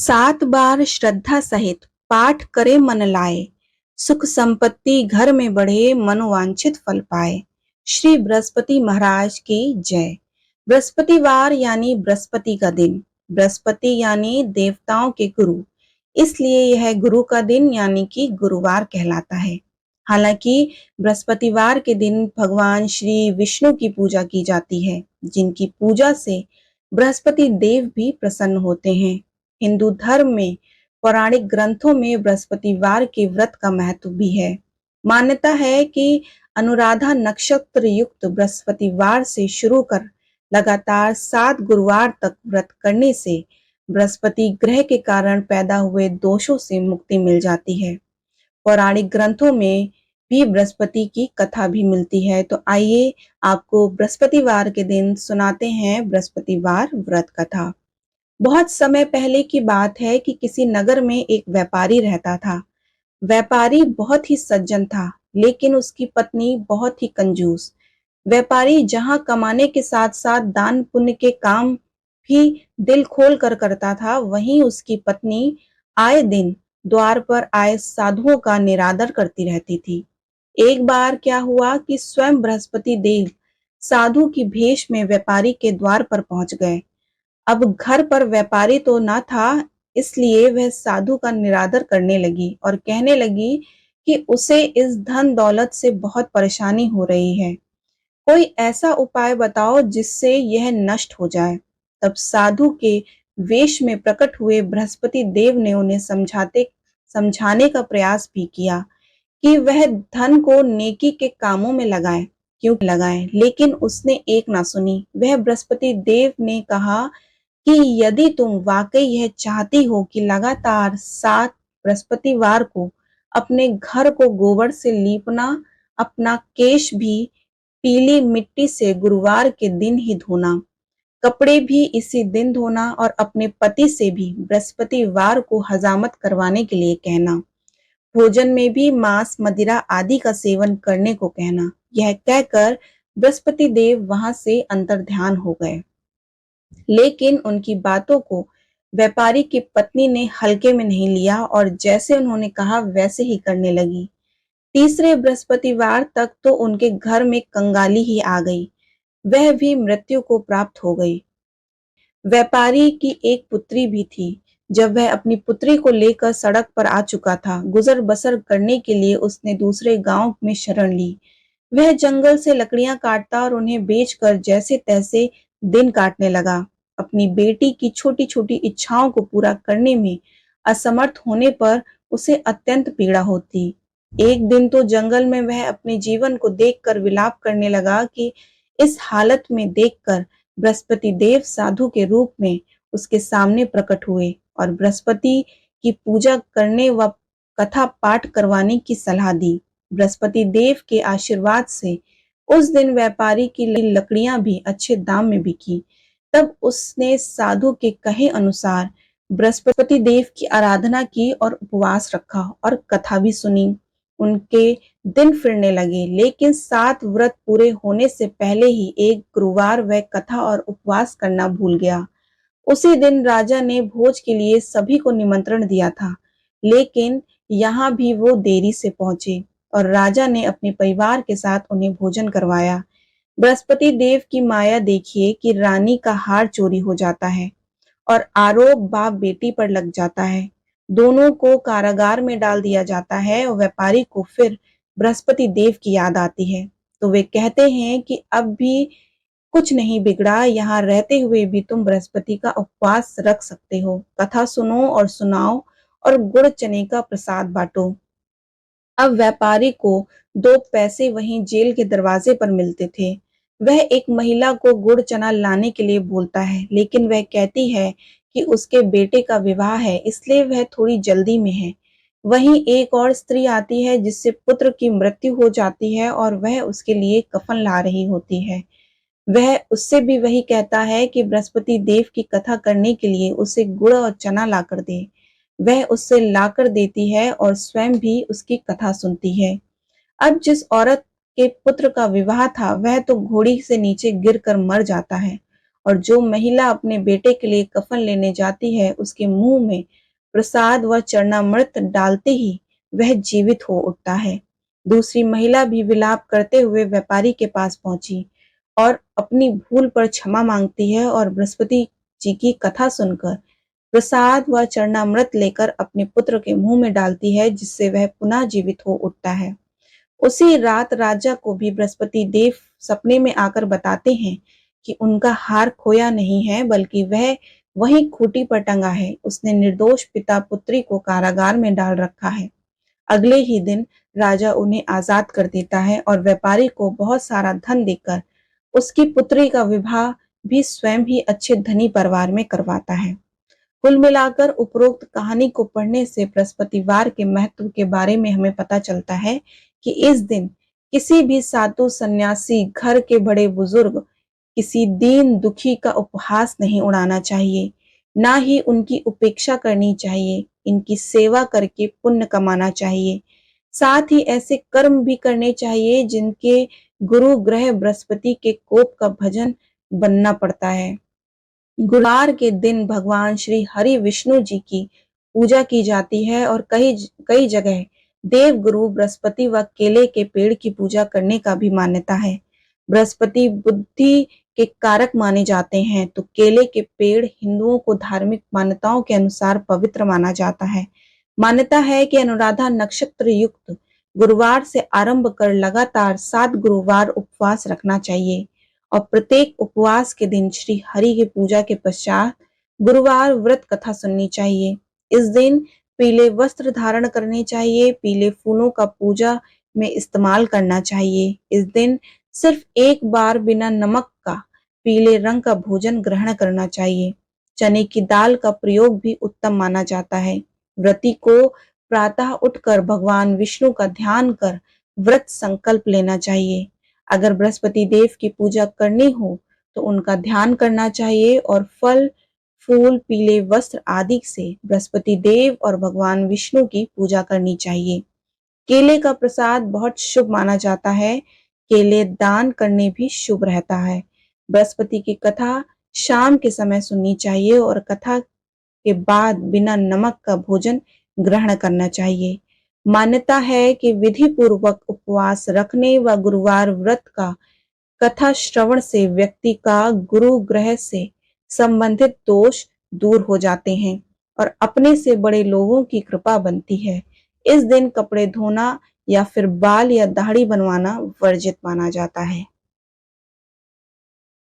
7 बार श्रद्धा सहित पाठ करे मन लाए, सुख संपत्ति घर में बढ़े, मनोवांछित फल पाए। श्री बृहस्पति महाराज की जय। बृहस्पतिवार यानी बृहस्पति का दिन। बृहस्पति यानी देवताओं के गुरु, इसलिए यह गुरु का दिन यानी कि गुरुवार कहलाता है। हालांकि बृहस्पतिवार के दिन भगवान श्री विष्णु की पूजा की जाती है, जिनकी पूजा से बृहस्पति देव भी प्रसन्न होते हैं। हिंदू धर्म में पौराणिक ग्रंथों में बृहस्पतिवार के व्रत का महत्व भी है। मान्यता है कि अनुराधा नक्षत्र युक्त बृहस्पतिवार से शुरू कर लगातार 7 गुरुवार तक व्रत करने से बृहस्पति ग्रह के कारण पैदा हुए दोषों से मुक्ति मिल जाती है। पौराणिक ग्रंथों में भी बृहस्पति की कथा भी मिलती है। तो आइए आपको बृहस्पतिवार के दिन सुनाते हैं बृहस्पतिवार व्रत कथा। बहुत समय पहले की बात है कि किसी नगर में एक व्यापारी रहता था। व्यापारी बहुत ही सज्जन था, लेकिन उसकी पत्नी बहुत ही कंजूस। व्यापारी जहां कमाने के साथ साथ दान पुण्य के काम भी दिल खोल कर करता था, वहीं उसकी पत्नी आए दिन द्वार पर आए साधुओं का निरादर करती रहती थी। एक बार क्या हुआ कि स्वयं बृहस्पति देव साधु की भेष में व्यापारी के द्वार पर पहुंच गए। अब घर पर व्यापारी तो ना था, इसलिए वह साधु का निरादर करने लगी और कहने लगी कि उसे इस धन दौलत से बहुत परेशानी हो रही है। कोई ऐसा उपाय बताओ जिससे यह नष्ट हो जाए। तब साधु के वेश में प्रकट हुए बृहस्पति देव ने उन्हें समझाने का प्रयास भी किया कि वह धन को नेकी के कामों में लगाएं, लेकिन उसने एक ना सुनी। वह बृहस्पति देव ने कहा कि यदि तुम वाकई यह चाहती हो कि लगातार 7 बृहस्पतिवार को अपने घर को गोबर से लीपना, अपना केश भी पीली मिट्टी से गुरुवार के दिन ही धोना, कपड़े भी इसी दिन धोना और अपने पति से भी बृहस्पतिवार को हजामत करवाने के लिए कहना, भोजन में भी मांस मदिरा आदि का सेवन करने को कहना। यह कहकर बृहस्पति देव वहां से अंतर्ध्यान हो गए। लेकिन उनकी बातों को व्यापारी की पत्नी ने हल्के में नहीं लिया और जैसे उन्होंने कहा वैसे ही करने लगी। तीसरे बृहस्पतिवार तक तो उनके घर में कंगाली ही आ गई, वह भी मृत्यु को प्राप्त हो गई। व्यापारी की एक पुत्री भी थी। जब वह अपनी पुत्री को लेकर सड़क पर आ चुका था, गुजर बसर करने के लिए उसने दूसरे गांव में शरण ली। वह जंगल से लकड़ियां काटता और उन्हें बेचकर जैसे तैसे दिन काटने लगा। अपनी बेटी की छोटी छोटी इच्छाओं को पूरा करने में असमर्थ होने पर उसे अत्यंत पीड़ा होती। एक दिन तो जंगल में वह अपने जीवन को देखकर विलाप करने लगा कि इस हालत में देखकर बृहस्पति देव साधु के रूप में उसके सामने प्रकट हुए और बृहस्पति की पूजा करने व कथा पाठ करवाने की सलाह दी। बृहस्पति देव के आशीर्वाद से उस दिन व्यापारी की लकड़ियां भी अच्छे दाम में बिकी। तब उसने साधु के कहे अनुसार बृहस्पति देव की आराधना की और उपवास रखा और कथा भी सुनी। उनके दिन फिरने लगे, लेकिन 7 व्रत पूरे होने से पहले ही एक गुरुवार वह कथा और उपवास करना भूल गया। उसी दिन राजा ने भोज के लिए सभी को निमंत्रण दिया था, लेकिन यहाँ भी वो देरी से पहुंचे और राजा ने अपने परिवार के साथ उन्हें भोजन करवाया। बृहस्पति देव की माया देखिए कि रानी का हार चोरी हो जाता है और आरोप बाप बेटी पर लग जाता है। दोनों को कारागार में डाल दिया जाता है और व्यापारी को फिर बृहस्पति देव की याद आती है। तो वे कहते हैं कि अब भी कुछ नहीं बिगड़ा, यहाँ रहते हुए भी तुम बृहस्पति का उपवास रख सकते हो, कथा सुनो और सुनाओ और गुड़ चने का प्रसाद बांटो। अब व्यापारी को 2 पैसे वहीं जेल के दरवाजे पर मिलते थे। वह एक महिला को गुड़ चना लाने के लिए बोलता है, लेकिन वह कहती है कि उसके बेटे का विवाह है, इसलिए वह थोड़ी जल्दी में है। वहीं एक और स्त्री आती है जिससे पुत्र की मृत्यु हो जाती है और वह उसके लिए कफन ला रही होती है। वह उससे भी वही कहता है कि बृहस्पति देव की कथा करने के लिए उसे गुड़ और चना लाकर दे। वह उससे लाकर देती है और स्वयं भी उसकी कथा सुनती है। अब जिस औरत के पुत्र का विवाह था, वह तो घोड़ी से नीचे गिरकर मर जाता है और जो महिला अपने बेटे के लिए कफन लेने जाती है, उसके मुंह में प्रसाद व चरणामृत डालते ही वह जीवित हो उठता है। दूसरी महिला भी विलाप करते हुए व्यापारी के पास पहुंची और अपनी भूल पर क्षमा मांगती है और बृहस्पति जी की कथा सुनकर प्रसाद व चरणामृत लेकर अपने पुत्र के मुंह में डालती है, जिससे वह पुनः जीवित हो उठता है। उसी रात राजा को भी बृहस्पति देव सपने में आकर बताते हैं कि उनका हार खोया नहीं है, बल्कि वह वहीं खूंटी पर टंगा है। उसने निर्दोष पिता पुत्री को कारागार में डाल रखा है। अगले ही दिन राजा उन्हें आजाद कर देता है और व्यापारी को बहुत सारा धन देकर उसकी पुत्री का विवाह भी स्वयं ही अच्छे धनी परिवार में करवाता है। कुल मिलाकर उपरोक्त कहानी को पढ़ने से बृहस्पतिवार के महत्व के बारे में हमें पता चलता है कि इस दिन किसी भी साधु सन्यासी, घर के बड़े बुजुर्ग, किसी दीन दुखी का उपहास नहीं उड़ाना चाहिए, ना ही उनकी उपेक्षा करनी चाहिए। इनकी सेवा करके पुण्य कमाना चाहिए। साथ ही ऐसे कर्म भी करने चाहिए जिनके गुरु ग्रह बृहस्पति के कोप का भजन बनना पड़ता है। गुरुवार के दिन भगवान श्री हरि विष्णु जी की पूजा की जाती है और कई कई जगह देव गुरु बृहस्पति व केले के पेड़ की पूजा करने का भी मान्यता है। बृहस्पति बुद्धि के कारक माने जाते हैं, तो केले के पेड़ हिंदुओं को धार्मिक मान्यताओं के अनुसार पवित्र माना जाता है। मान्यता है कि अनुराधा नक्षत्र युक्त गुरुवार से आरंभ कर लगातार 7 गुरुवार उपवास रखना चाहिए और प्रत्येक उपवास के दिन श्री हरि की पूजा के पश्चात गुरुवार व्रत कथा सुननी चाहिए। इस दिन पीले वस्त्र धारण करने चाहिए, पीले फूलों का पूजा में इस्तेमाल करना चाहिए। इस दिन सिर्फ एक बार बिना नमक का पीले रंग का भोजन ग्रहण करना चाहिए। चने की दाल का प्रयोग भी उत्तम माना जाता है। व्रती को प्रातः उठकर भगवान विष्णु का ध्यान कर व्रत संकल्प लेना चाहिए। अगर बृहस्पति देव की पूजा करनी हो तो उनका ध्यान करना चाहिए और फल, फूल, पीले वस्त्र आदि से बृहस्पति देव और भगवान विष्णु की पूजा करनी चाहिए। केले का प्रसाद बहुत शुभ माना जाता है। केले दान करने भी शुभ रहता है। बृहस्पति की कथा शाम के समय सुननी चाहिए और कथा के बाद बिना नमक का भोजन ग्रहण करना चाहिए। मान्यता है कि विधि पूर्वक उपवास रखने व गुरुवार व्रत का कथा श्रवण से व्यक्ति का गुरु ग्रह से संबंधित दोष दूर हो जाते हैं और अपने से बड़े लोगों की कृपा बनती है। इस दिन कपड़े धोना या फिर बाल या दाढ़ी बनवाना वर्जित माना जाता है।